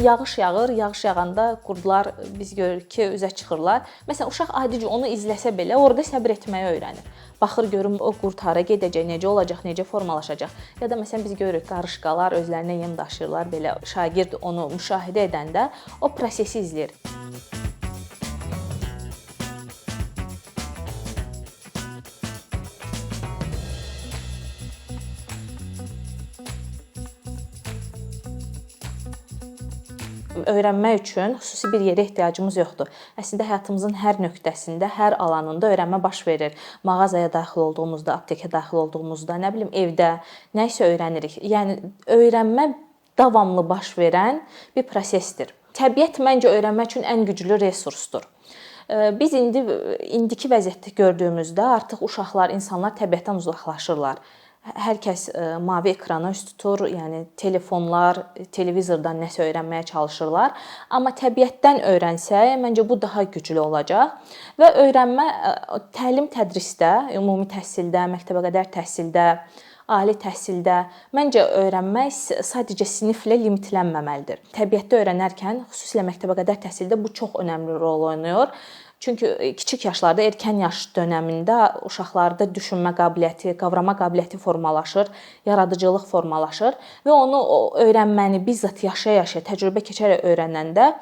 Yağış yağır, yağış yağanda qurdlar biz görürük ki, üzə çıxırlar. Məsələn, uşaq adicə onu izləsə belə orada səbr etməyi öyrənir. Baxır görüm o qurd hara gedəcək, necə olacaq, necə formalaşacaq. Ya da məsələn biz görürük qarışqalar özlərinə yem daşıyırlar, belə şagird onu müşahidə edəndə o prosesi izləyir. Öyrənmək üçün xüsusi bir yerə ehtiyacımız yoxdur. Əslində həyatımızın hər nöqtəsində, hər alanında öyrənmə baş verir. Mağazaya daxil olduğumuzda, aptekə daxil olduğumuzda, nə bilim evdə nə isə öyrənirik. Yəni öyrənmə davamlı baş verən bir prosesdir. Təbiət məncə öyrənmək üçün ən güclü resursdur. Biz indiki vəziyyətdə gördüyümüzdə artıq uşaqlar, insanlar təbiətdən uzaqlaşırlar. Hər kəs mavi ekrana üst tutur, yəni telefonlar, televizordan nəsə öyrənməyə çalışırlar. Amma təbiətdən öyrənsək, məncə bu daha güclü olacaq və öyrənmə təlim tədrisdə, ümumi təhsildə, məktəbəqədər təhsildə, ali təhsildə məncə öyrənmək sadəcə siniflə limitlənməməlidir. Təbiətdə öyrənərkən, xüsusilə məktəbəqədər təhsildə bu çox önəmli rol oynayır. Çünki kiçik yaşlarda, erkən yaş dövründə uşaqlarda düşünmə qabiliyyəti, qavrama qabiliyyəti formalaşır, yaradıcılıq formalaşır və onu öyrənməni bizzat yaşaya-yaşaya, təcrübə keçərək öyrənəndə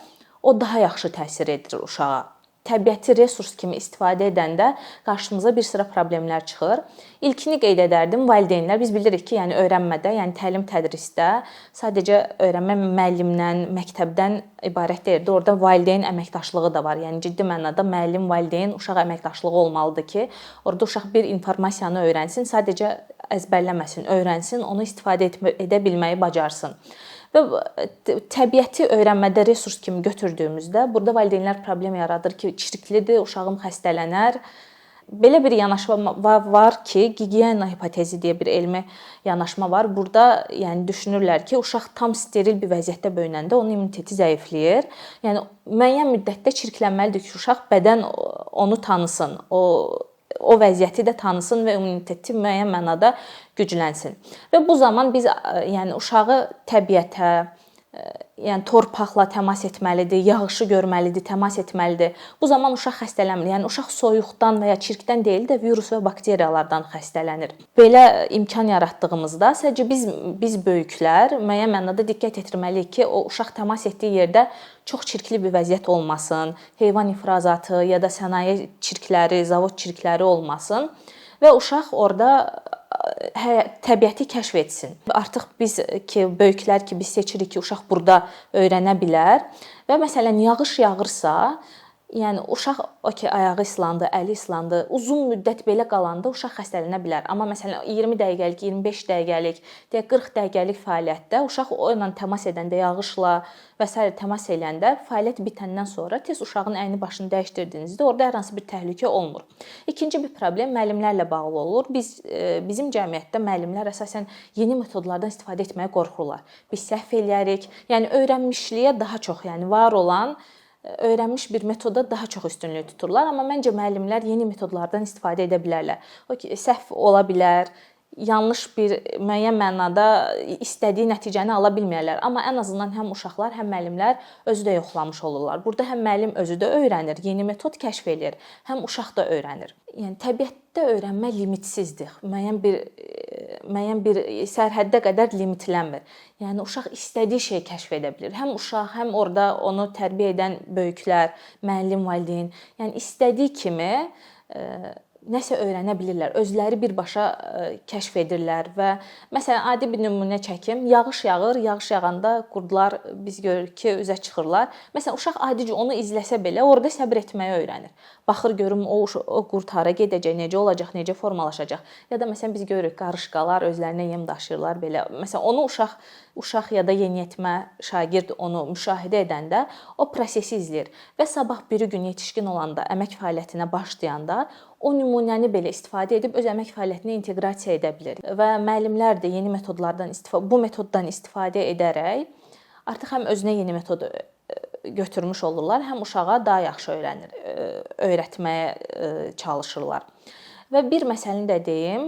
o daha yaxşı təsir edir uşağa. Təbiəti resurs kimi istifadə edəndə qarşımıza bir sıra problemlər çıxır. İlkini qeyd edərdim, valideynlər. Biz bilirik ki, yəni öyrənmədə, yəni təlim tədrisdə sadəcə öyrənmə müəllimdən, məktəbdən ibarət deyil. Orada valideyn əməkdaşlığı da var. Yəni ciddi mənada müəllim, valideyn, uşaq əməkdaşlığı olmalıdır ki, orada uşaq bir informasiyanı öyrənsin, sadəcə əzbərləməsin, öyrənsin, onu istifadə edə bilməyi bacarsın. Və təbiəti öyrənmədə resurs kimi götürdüyümüzdə burada valideynlər problem yaradır ki, çirklidir, uşağım xəstələnər. Belə bir yanaşma var ki, gigiyena hipotezi deyə bir elmi yanaşma var. Burada yəni düşünürlər ki, uşaq tam steril bir vəziyyətdə böyünəndə onun immuniteti zəifləyir. Yəni müəyyən müddətdə çirklənməlidir ki, uşaq bədən onu tanısın, o vəziyyəti də tanısın və immuniteti müəyyən mənada güclənsin. Və bu zaman biz yəni uşağı təbiətə, yəni torpaqla təmas etməlidir, yağışı görməlidir, təmas etməlidir. Bu zaman uşaq xəstələnmir. Yəni uşaq soyuqdan və ya çirkdən deyil də virus və bakteriyalardan xəstələnir. Belə imkan yaratdığımızda sadəcə biz böyüklər müəyyən mənada diqqət yetirməliyik ki, o uşaq təmas etdiyi yerdə çox çirkli bir vəziyyət olmasın, heyvan ifrazatı ya da sənaye çirkləri, zavod çirkləri olmasın və uşaq orada təbiəti kəşf etsin. Artıq biz ki, böyüklər ki, biz seçirik ki, uşaq burada öyrənə bilər və məsələn yağış yağırsa, yəni uşaq ayağı islandı, əli islandı, uzun müddət belə qalanda uşaq xəstələnə bilər. Amma məsələn 20 dəqiqəlik, 25 dəqiqəlik, 40 dəqiqəlik fəaliyyətdə uşaq o ilə təmas edəndə, yağışla və s. təmas edəndə fəaliyyət bitəndən sonra tez uşağın əyni başını dəyişdirdiyinizdə orada hər hansı bir təhlükə olmur. İkinci bir problem müəllimlərlə bağlı olur. Bizim cəmiyyətdə müəllimlər əsasən yeni metodlardan istifadə etməyə qorxurlar. Biz səhv eləyərik. Yəni öyrənmişliyə daha çox, yəni var olan öyrənmiş bir metoda daha çox üstünlük tuturlar, amma məncə müəllimlər yeni metodlardan istifadə edə bilərlər. Səhv ola bilər, yanlış bir müəyyən mənada istədiyi nəticəni ala bilməyərlər, amma ən azından həm uşaqlar, həm müəllimlər özü də yoxlamış olurlar. Burada həm müəllim özü də öyrənir, yeni metod kəşf edir, həm uşaq da öyrənir. Yəni təbiətdə öyrənmə limitsizdir. Müəyyən bir sərhəddə qədər limitlənmir. Yəni uşaq istədiyi şeyi kəşf edə bilər. Həm uşaq, həm orada onu tərbiyə edən böyüklər, müəllim, valideyn, yəni istədiyi kimi nəsə öyrənə bilirlər. Özləri birbaşa kəşf edirlər və məsələn adi bir nümunə çəkim. Yağış yağır, yağış yağanda qurdlar biz görürük ki, üzə çıxırlar. Məsələn uşaq adicə onu izləsə belə orada səbr etməyi öyrənir. Baxır görüm o qurd hara gedəcək, necə olacaq, necə formalaşacaq. Ya da məsələn biz görürük qarışqalar özlərinə yem daşıyırlar belə. Məsələn onu uşaq ya da yeniyetmə şagird onu müşahidə edəndə o prosesi izləyir və sabah biri gün yetişkin olanda, əmək fəaliyyətinə başlayanda o nümunəni belə istifadə edib öz əmək fəaliyyətinə inteqrasiya edə bilir. Və müəllimlər də yeni metodlardan bu metoddan istifadə edərək artıq həm özünə yeni metod götürmüş olurlar, həm uşağa daha yaxşı öyrətməyə çalışırlar. Və bir məsələni də deyim,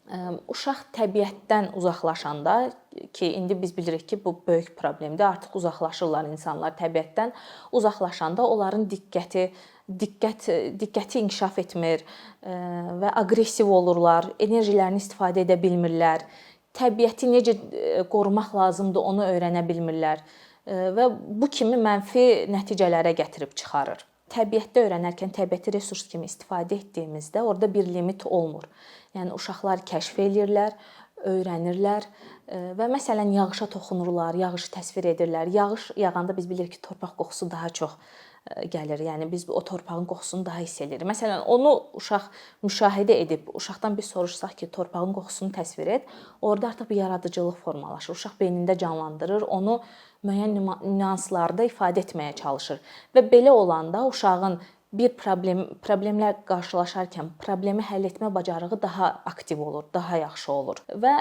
Uşaq təbiətdən uzaqlaşanda ki, indi biz bilirik ki, bu böyük problemdir. Artıq uzaqlaşırlar insanlar təbiətdən. Uzaqlaşanda onların diqqəti inkişaf etmir və aqressiv olurlar, enerjilərini istifadə edə bilmirlər. Təbiəti necə qorumaq lazımdır, onu öyrənə bilmirlər və bu kimi mənfi nəticələrə gətirib çıxarır. Təbiətdə öyrənərkən təbiəti resurs kimi istifadə etdiyimizdə orada bir limit olmur. Yəni uşaqlar kəşf eləyirlər, öyrənirlər və məsələn yağışa toxunurlar, yağışı təsvir edirlər. Yağış yağanda biz bilirik ki, torpaq qoxusu daha çox gəlir. Yəni biz o torpağın qoxusunu daha hiss edirik. Məsələn, onu uşaq müşahidə edib, uşaqdan biz soruşsaq ki, torpağın qoxusunu təsvir et, orada artıq bir yaradıcılıq formalaşır. Uşaq beynində canlandırır, onu müəyyən nüanslarda ifadə etməyə çalışır. Və belə olanda uşağın bir problemlə qarşılaşarkən problemi həll etmə bacarığı daha aktiv olur, daha yaxşı olur. Və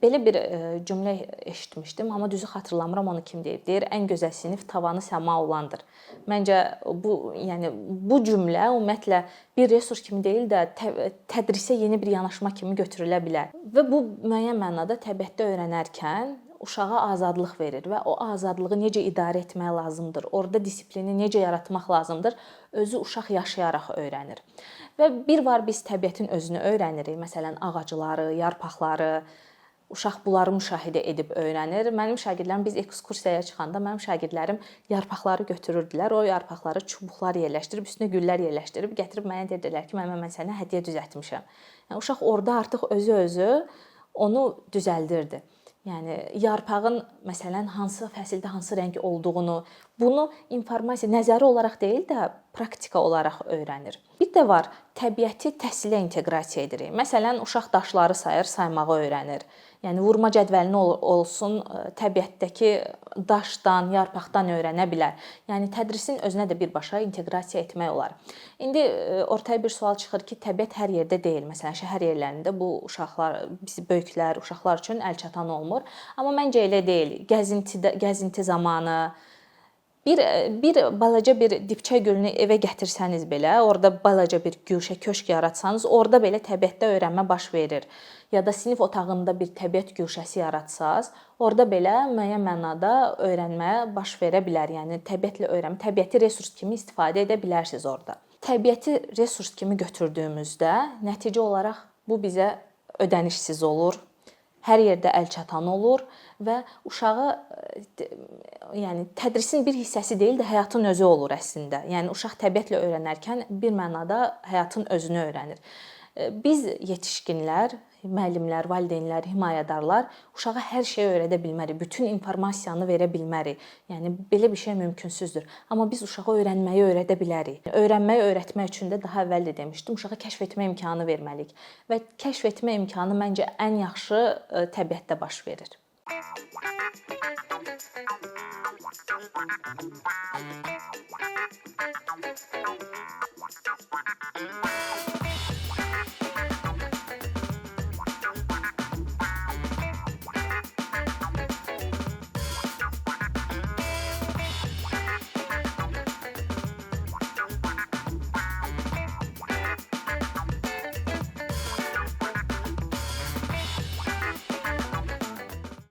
belə bir cümlə eşitmişdim, amma düzü xatırlamıram onu kim deyib. Deyir, ən gözəl sinif tavanı səma olandır. Məncə bu cümlə ümumiyyətlə bir resurs kimi deyil də tədrisə yeni bir yanaşma kimi götürülə bilər. Və bu müəyyən mənada təbiətdə öyrənərkən uşağa azadlıq verir və o azadlığı necə idarə etmək lazımdır, orada disiplini necə yaratmaq lazımdır, özü uşaq yaşayaraq öyrənir. Və bir var biz təbiətin özünü öyrənirik, məsələn ağacları, yarpaqları, uşaq bunları müşahidə edib öyrənir. Mənim şagirdlərim biz ekskursiyaya çıxanda mənim şagirdlərim yarpaqları götürürdülər, o yarpaqları çubuqlar yerləşdirib, üstünə güllər yerləşdirib gətirib mənə dedilər ki, mən sənə hədiyyə düzəltmişəm. Yəni uşaq orada artıq özü onu düzəldirdi. Yəni yarpağın məsələn hansı fəsildə hansı rəng olduğunu, bunu informasiya nəzəri olaraq deyil də praktika olaraq öyrənir. Bir də var, təbiəti təhsilə inteqrasiya edirik. Məsələn, uşaq daşları sayır, saymağı öyrənir. Yəni vurma cədvəlini olsun, təbiətdəki daşdan, yarpaqdan öyrənə bilər. Yəni tədrisin özünə də birbaşa inteqrasiya etmək olar. İndi ortaya bir sual çıxır ki, təbiət hər yerdə deyil. Məsələn, şəhər yerlərində bu uşaqlar, biz böyüklər, uşaqlar üçün əlçatan olmur. Amma məncə elə deyil. Gəzinti zamanı bir balaca bir dibçə gülünü evə gətirsəniz belə, orada balaca bir güşə köşk yaratsanız, orada belə təbiətdə öyrənmə baş verir. Ya da sinif otağında bir təbiət güşəsi yaratsanız, orada belə müəyyən mənada öyrənmə baş verə bilər. Yəni təbiətlə öyrənmə, təbiəti resurs kimi istifadə edə bilərsiniz orada. Təbiəti resurs kimi götürdüyümüzdə nəticə olaraq bu bizə ödənişsiz olur. Hər yerdə əlçatan olur və uşağı yəni tədrisin bir hissəsi deyil də həyatın özü olur əslində. Yəni uşaq təbiətlə öyrənərkən bir mənada həyatın özünü öyrənir. Biz yetişkinlər, müəllimlər, valideynlər, himayədarlar uşağa hər şeyi öyrədə bilmərik, bütün informasiyanı verə bilmərik. Yəni belə bir şey mümkünsüzdür. Amma biz uşağa öyrənməyi öyrədə bilərik. Öyrənməyi öyrətmək üçün də daha əvvəl də demişdim, uşağa kəşf etmə imkanı verməliyik. Və kəşf etmə imkanı məncə ən yaxşı təbiətdə baş verir.